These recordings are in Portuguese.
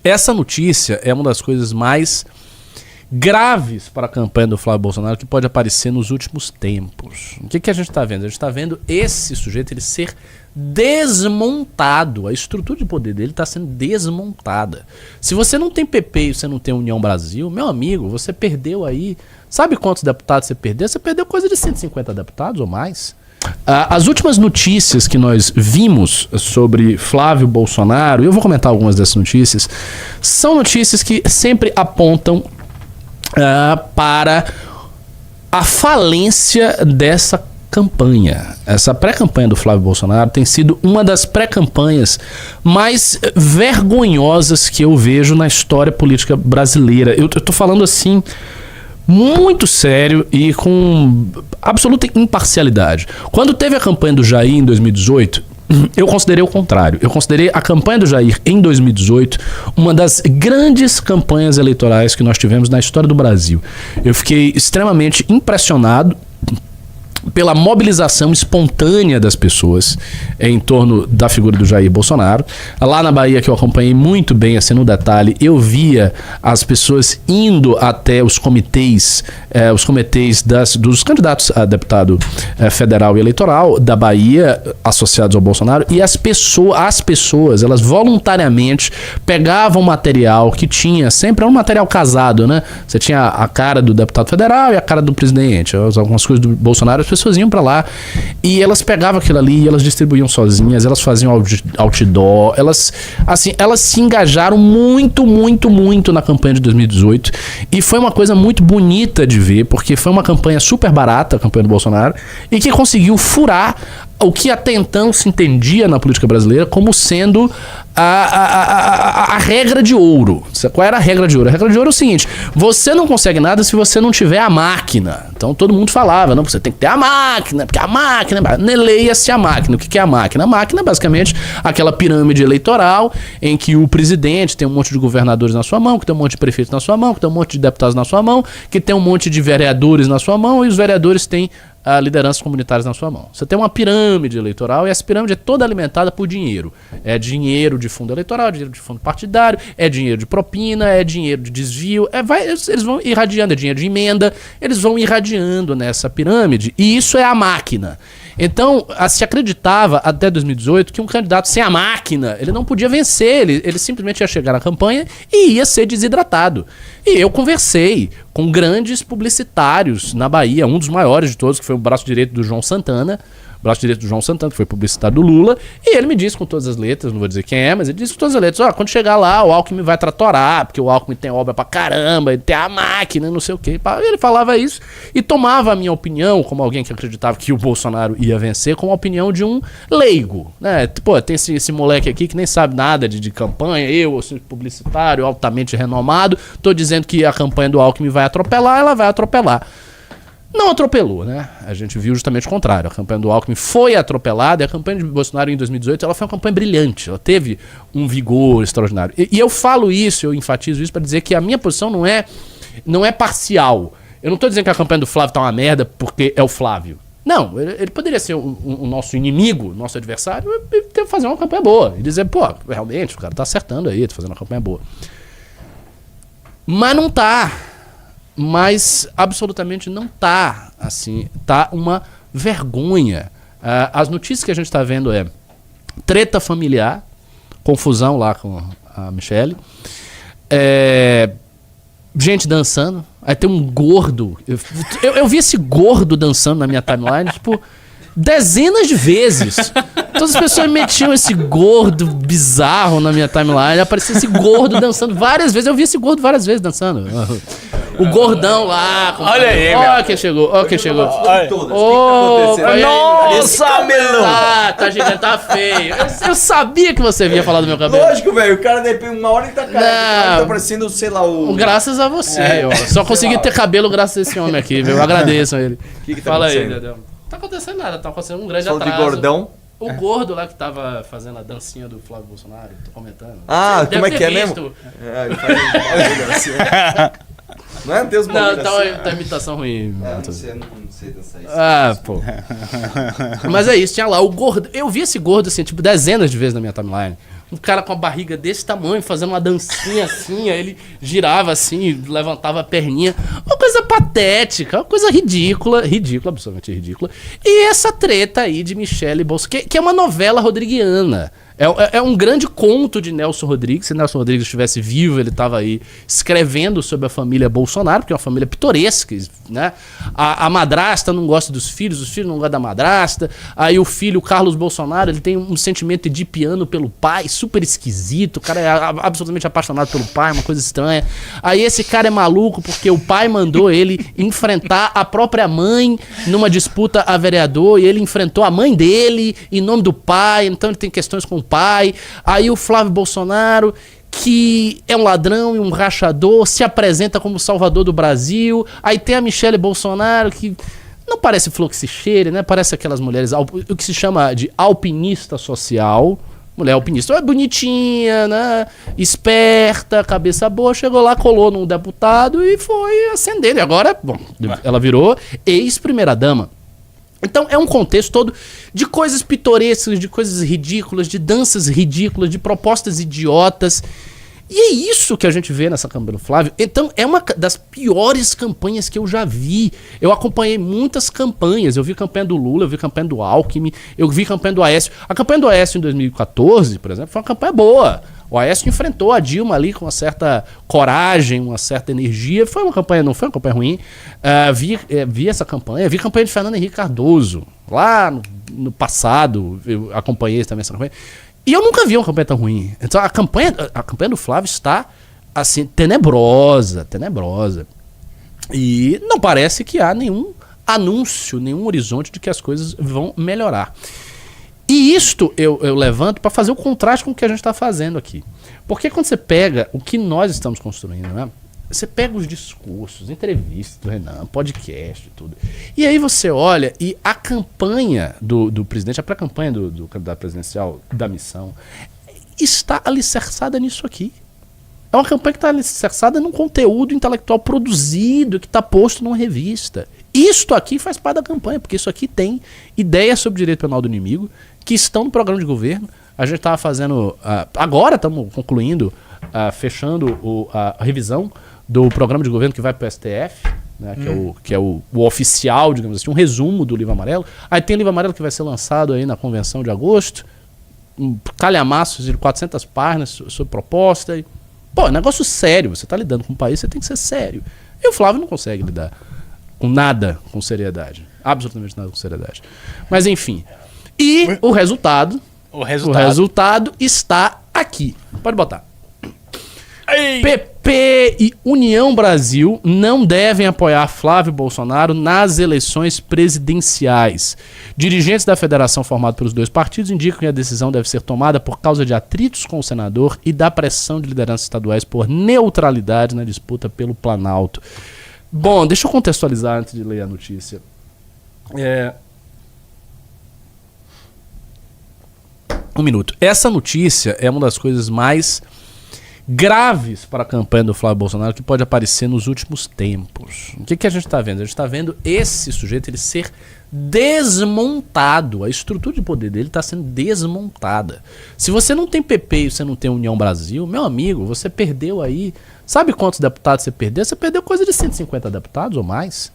essa notícia é uma das coisas mais graves para a campanha do Flávio Bolsonaro que pode aparecer nos últimos tempos. O que a gente está vendo? A gente está vendo esse sujeito ele ser desmontado. A estrutura de poder dele está sendo desmontada. Se você não tem PP e você não tem União Brasil, meu amigo, você perdeu aí... Sabe quantos deputados você perdeu? Você perdeu coisa de 150 deputados ou mais. As últimas notícias que nós vimos sobre Flávio Bolsonaro, e eu vou comentar algumas dessas notícias, são notícias que sempre apontam para a falência dessa campanha. Essa pré-campanha do Flávio Bolsonaro tem sido uma das pré-campanhas mais vergonhosas que eu vejo na história política brasileira. Eu tô falando assim muito sério e com absoluta imparcialidade. Quando teve a campanha do Jair em 2018, eu considerei o contrário. Eu considerei a campanha do Jair em 2018 uma das grandes campanhas eleitorais que nós tivemos na história do Brasil. Eu fiquei extremamente impressionado pela mobilização espontânea das pessoas em torno da figura do Jair Bolsonaro. Lá na Bahia, que eu acompanhei muito bem, assim, no detalhe, eu via as pessoas indo até os comitês dos candidatos a deputado federal e eleitoral da Bahia, associados ao Bolsonaro, e as pessoas, elas voluntariamente pegavam material que tinha, sempre era um material casado, né? Você tinha a cara do deputado federal e a cara do presidente, algumas coisas do Bolsonaro, as pessoas iam pra lá e elas pegavam aquilo ali e elas distribuíam sozinhas, elas faziam outdoor, elas se engajaram muito na campanha de 2018 e foi uma coisa muito bonita de ver, porque foi uma campanha super barata, a campanha do Bolsonaro, e que conseguiu furar o que até então se entendia na política brasileira como sendo a regra de ouro. Qual era a regra de ouro? A regra de ouro é o seguinte: você não consegue nada se você não tiver a máquina. Então todo mundo falava, não, você tem que ter a máquina, porque a máquina... Leia-se a máquina. O que é a máquina? A máquina é basicamente aquela pirâmide eleitoral em que o presidente tem um monte de governadores na sua mão, que tem um monte de prefeitos na sua mão, que tem um monte de deputados na sua mão, que tem um monte de vereadores na sua mão, e os vereadores têm lideranças comunitárias na sua mão. Você tem uma pirâmide eleitoral e essa pirâmide é toda alimentada por dinheiro. É dinheiro de fundo eleitoral, dinheiro de fundo partidário, é dinheiro de propina, é dinheiro de desvio, eles vão irradiando, é dinheiro de emenda, eles vão irradiando nessa pirâmide e isso é a máquina. Então, se acreditava até 2018 que um candidato sem a máquina, ele não podia vencer, ele simplesmente ia chegar na campanha e ia ser desidratado. E eu conversei com grandes publicitários na Bahia, um dos maiores de todos, que foi o braço direito do João Santana, que foi publicitário do Lula, e ele me disse com todas as letras, não vou dizer quem é, mas ele disse com todas as letras: quando chegar lá, o Alckmin vai tratorar, porque o Alckmin tem obra pra caramba, ele tem a máquina, não sei o quê. Ele falava isso e tomava a minha opinião, como alguém que acreditava que o Bolsonaro ia vencer, como a opinião de um leigo, né? Pô, tem esse moleque aqui que nem sabe nada de campanha, eu sou publicitário, altamente renomado, tô dizendo que a campanha do Alckmin vai atropelar, ela vai atropelar. Não atropelou, né? A gente viu justamente o contrário. A campanha do Alckmin foi atropelada e a campanha de Bolsonaro em 2018 ela foi uma campanha brilhante. Ela teve um vigor extraordinário. E eu falo isso, eu enfatizo isso para dizer que a minha posição não é parcial. Eu não estou dizendo que a campanha do Flávio tá uma merda porque é o Flávio. Não, ele poderia ser o nosso inimigo, nosso adversário, e fazer uma campanha boa. E dizer, pô, realmente, o cara tá acertando aí, tá fazendo uma campanha boa. Mas não tá. Mas absolutamente não tá assim, tá uma vergonha. As notícias que a gente tá vendo é treta familiar, confusão lá com a Michelle, gente dançando, aí tem um gordo, eu vi esse gordo dançando na minha timeline, tipo, dezenas de vezes. Todas as pessoas metiam esse gordo bizarro na minha timeline, aparecia esse gordo dançando várias vezes, eu vi esse gordo várias vezes dançando. O gordão lá. Olha aí, ó quem chegou, ó quem chegou. Nossa, meu! Tá gigante, tá feio. Eu sabia que você vinha falar do meu cabelo. Lógico, velho. O cara depende uma hora e tá cara. Tá parecendo, sei lá, o... Graças a você. Eu só consegui ter cabelo graças a esse homem aqui, viu? Eu agradeço a ele. Que tá Fala acontecendo? aí, Dedão. Não tá acontecendo nada, tá acontecendo um grande Só atraso. de gordão. O gordo lá que tava fazendo a dancinha do Flávio Bolsonaro, tô comentando. Ah, Você como é deve que é ter visto. mesmo? Ele faz assim. Não é Deus Não, tá imitação ruim. Não sei dançar isso. Ah, pô. Mas é isso, tinha lá o gordo. Eu vi esse gordo assim, tipo, dezenas de vezes na minha timeline. um cara com a barriga desse tamanho, fazendo uma dancinha assim, aí ele girava assim, levantava a perninha. Uma coisa patética, uma coisa ridícula, absolutamente ridícula. E essa treta aí de Michele Bolsonaro, que é uma novela rodriguiana. É um grande conto de Nelson Rodrigues. Se Nelson Rodrigues estivesse vivo, ele estava aí escrevendo sobre a família Bolsonaro, que é uma família pitoresca, né? A madrasta não gosta dos filhos, os filhos não gostam da madrasta. Aí o filho, o Carlos Bolsonaro, ele tem um sentimento edipiano pelo pai, super esquisito. O cara é absolutamente apaixonado pelo pai, uma coisa estranha. Aí esse cara é maluco porque o pai mandou ele enfrentar a própria mãe numa disputa a vereador, e ele enfrentou a mãe dele em nome do pai, então ele tem questões com o pai. Aí o Flávio Bolsonaro, que é um ladrão e um rachador, se apresenta como salvador do Brasil. Aí tem a Michele Bolsonaro, que não parece flor que se cheire, né? Parece aquelas mulheres, o que se chama de alpinista social. Mulher alpinista, é bonitinha, né? Esperta, cabeça boa, chegou lá, colou num deputado e foi ascendendo. E agora, bom, ela virou ex-primeira-dama. Então é um contexto todo de coisas pitorescas, de coisas ridículas, de danças ridículas, de propostas idiotas. E é isso que a gente vê nessa campanha do Flávio. Então é uma das piores campanhas que eu já vi. Eu acompanhei muitas campanhas. Eu vi campanha do Lula, eu vi campanha do Alckmin, eu vi campanha do Aécio. A campanha do Aécio em 2014, por exemplo, foi uma campanha boa. O Aécio enfrentou a Dilma ali com uma certa coragem, uma certa energia. Foi uma campanha, não foi uma campanha ruim. Vi essa campanha, vi campanha de Fernando Henrique Cardoso. Lá no passado, eu acompanhei também essa campanha. E eu nunca vi uma campanha tão ruim. Então a campanha do Flávio está assim, tenebrosa. E não parece que há nenhum anúncio, nenhum horizonte de que as coisas vão melhorar. E isto eu levanto para fazer o contraste com o que a gente está fazendo aqui. Porque quando você pega o que nós estamos construindo, né? Você pega os discursos, entrevistas do Renan, podcast e tudo. E aí você olha e a campanha do presidente, a pré-campanha do candidato presidencial da missão, está alicerçada nisso aqui. É uma campanha que está alicerçada num conteúdo intelectual produzido, que está posto numa revista. Isto aqui faz parte da campanha, porque isso aqui tem ideias sobre direito penal do inimigo, que estão no programa de governo. A gente estava fazendo... agora estamos concluindo, fechando a revisão do programa de governo que vai para o STF, né, que é o oficial, digamos assim, um resumo do livro amarelo. Aí tem o livro amarelo que vai ser lançado aí na convenção de agosto, um calhamaço de 400 páginas sobre proposta. Pô, negócio sério, você está lidando com um país, você tem que ser sério. E o Flávio não consegue lidar com nada com seriedade, absolutamente nada com seriedade. Mas enfim, e o resultado está aqui. Pode botar. Ei. PP e União Brasil não devem apoiar Flávio Bolsonaro nas eleições presidenciais. Dirigentes da federação formada pelos dois partidos indicam que a decisão deve ser tomada por causa de atritos com o senador e da pressão de lideranças estaduais por neutralidade na disputa pelo Planalto. Bom, deixa eu contextualizar antes de ler a notícia. Um minuto. Essa notícia é uma das coisas mais graves para a campanha do Flávio Bolsonaro que pode aparecer nos últimos tempos. O que a gente está vendo? A gente está vendo esse sujeito ele ser desmontado. A estrutura de poder dele está sendo desmontada. Se você não tem PP e você não tem União Brasil, meu amigo, você perdeu aí... Sabe quantos deputados você perdeu? Você perdeu coisa de 150 deputados ou mais.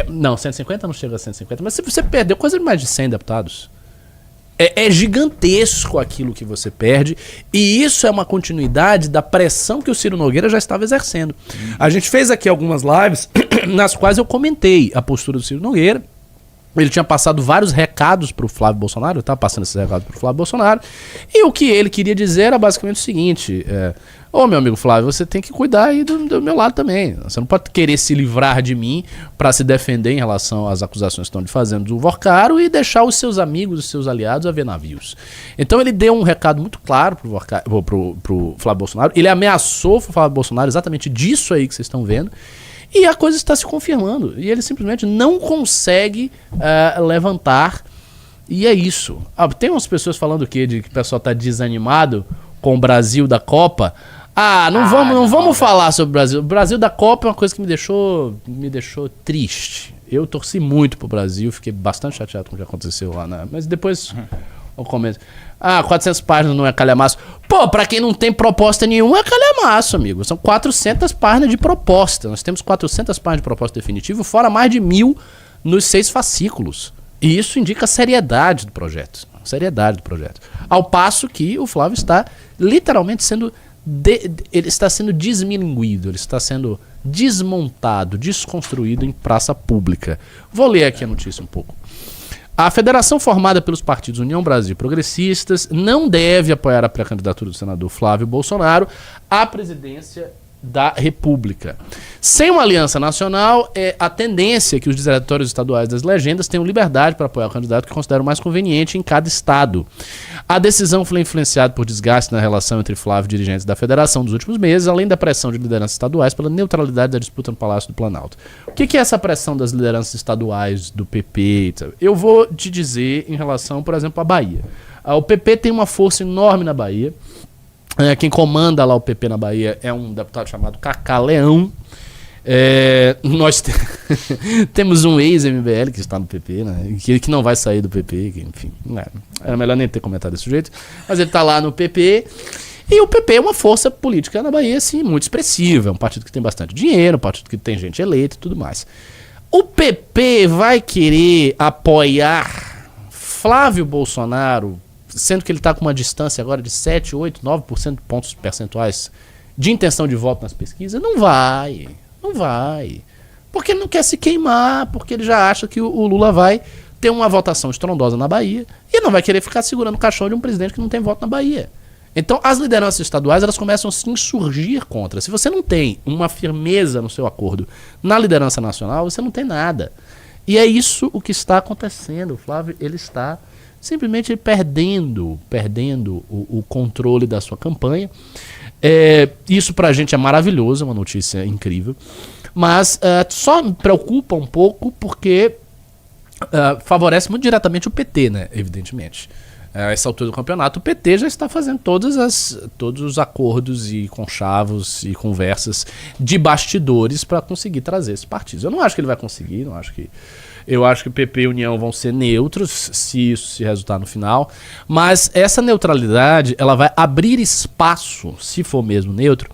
Não, 150 não chega a 150, mas você perdeu coisa de mais de 100 deputados. É gigantesco aquilo que você perde, e isso é uma continuidade da pressão que o Ciro Nogueira já estava exercendo. A gente fez aqui algumas lives nas quais eu comentei a postura do Ciro Nogueira. Ele tinha passado vários recados para o Flávio Bolsonaro, eu estava passando esses recados para o Flávio Bolsonaro, e o que ele queria dizer era basicamente o seguinte: ô meu amigo Flávio, você tem que cuidar aí do meu lado também. Você não pode querer se livrar de mim para se defender em relação às acusações que estão lhe fazendo do Vorcaro e deixar os seus amigos, os seus aliados a ver navios. Então ele deu um recado muito claro pro Flávio Bolsonaro. Ele ameaçou o Flávio Bolsonaro exatamente disso aí que vocês estão vendo. E a coisa está se confirmando. E ele simplesmente não consegue levantar. E é isso. Tem umas pessoas falando o quê? De que o pessoal está desanimado com o Brasil da Copa. Não vamos falar sobre o Brasil. O Brasil da Copa é uma coisa que me deixou triste. Eu torci muito pro Brasil, fiquei bastante chateado com o que aconteceu lá, né? Mas depois O começo. 400 páginas não é calhamaço. Pô, pra quem não tem proposta nenhuma, é calhamaço, amigo. São 400 páginas de proposta. Nós temos 400 páginas de proposta definitiva, fora mais de 1000 nos 6 fascículos. E isso indica a seriedade do projeto. Seriedade do projeto. Ao passo que o Flávio está literalmente sendo... ele está sendo desmilinguido, ele está sendo desmontado, desconstruído em praça pública. Vou ler aqui a notícia um pouco. A federação formada pelos partidos União Brasil e Progressistas não deve apoiar a pré-candidatura do senador Flávio Bolsonaro à presidência da República. Sem uma aliança nacional, a tendência é que os diretórios estaduais das legendas tenham liberdade para apoiar o candidato que consideram mais conveniente em cada estado. A decisão foi influenciada por desgaste na relação entre Flávio e dirigentes da federação dos últimos meses, além da pressão de lideranças estaduais pela neutralidade da disputa no Palácio do Planalto. O que é essa pressão das lideranças estaduais do PP? Eu vou te dizer em relação, por exemplo, à Bahia. O PP tem uma força enorme na Bahia. Quem comanda lá o PP na Bahia é um deputado chamado Cacá Leão. Nós temos um ex-MBL que está no PP, né? que não vai sair do PP, que, enfim, era melhor nem ter comentado desse jeito, mas ele está lá no PP. E o PP é uma força política na Bahia, assim, muito expressiva. É um partido que tem bastante dinheiro, um partido que tem gente eleita e tudo mais. O PP vai querer apoiar Flávio Bolsonaro, sendo que ele está com uma distância agora de 7, 8, 9% de pontos percentuais de intenção de voto nas pesquisas? Não vai. Não vai. Porque ele não quer se queimar, porque ele já acha que o Lula vai ter uma votação estrondosa na Bahia e não vai querer ficar segurando o caixão de um presidente que não tem voto na Bahia. Então as lideranças estaduais elas começam a se insurgir contra. Se você não tem uma firmeza no seu acordo na liderança nacional, você não tem nada. E é isso o que está acontecendo. O Flávio ele está simplesmente perdendo o controle da sua campanha. Isso pra gente é maravilhoso, é uma notícia incrível, mas só me preocupa um pouco porque favorece muito diretamente o PT, né? Evidentemente. A essa altura do campeonato, o PT já está fazendo todos os acordos e conchavos e conversas de bastidores para conseguir trazer esses partidos. Eu não acho que ele vai conseguir, eu acho que o PP e União vão ser neutros, se isso se resultar no final, mas essa neutralidade ela vai abrir espaço, se for mesmo neutro,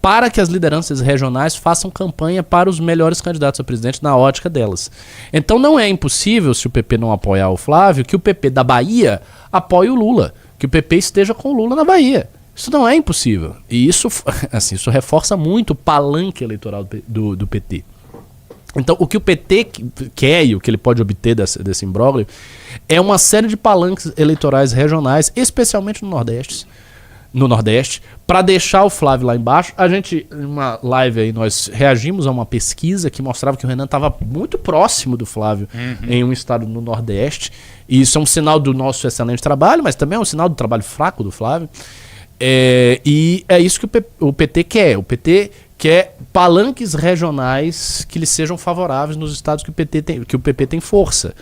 para que as lideranças regionais façam campanha para os melhores candidatos a presidente na ótica delas. Então não é impossível, se o PP não apoiar o Flávio, que o PP da Bahia apoie o Lula, que o PP esteja com o Lula na Bahia. Isso não é impossível. E isso, assim, isso reforça muito o palanque eleitoral do PT. Então, o que o PT quer e o que ele pode obter desse imbróglio é uma série de palanques eleitorais regionais, especialmente no Nordeste, para deixar o Flávio lá embaixo. A gente, em uma live aí, nós reagimos a uma pesquisa que mostrava que o Renan estava muito próximo do Flávio em um estado no Nordeste. E isso é um sinal do nosso excelente trabalho, mas também é um sinal do trabalho fraco do Flávio. E é isso que o PT quer. O PT quer palanques regionais que lhe sejam favoráveis nos estados que o PP tem força.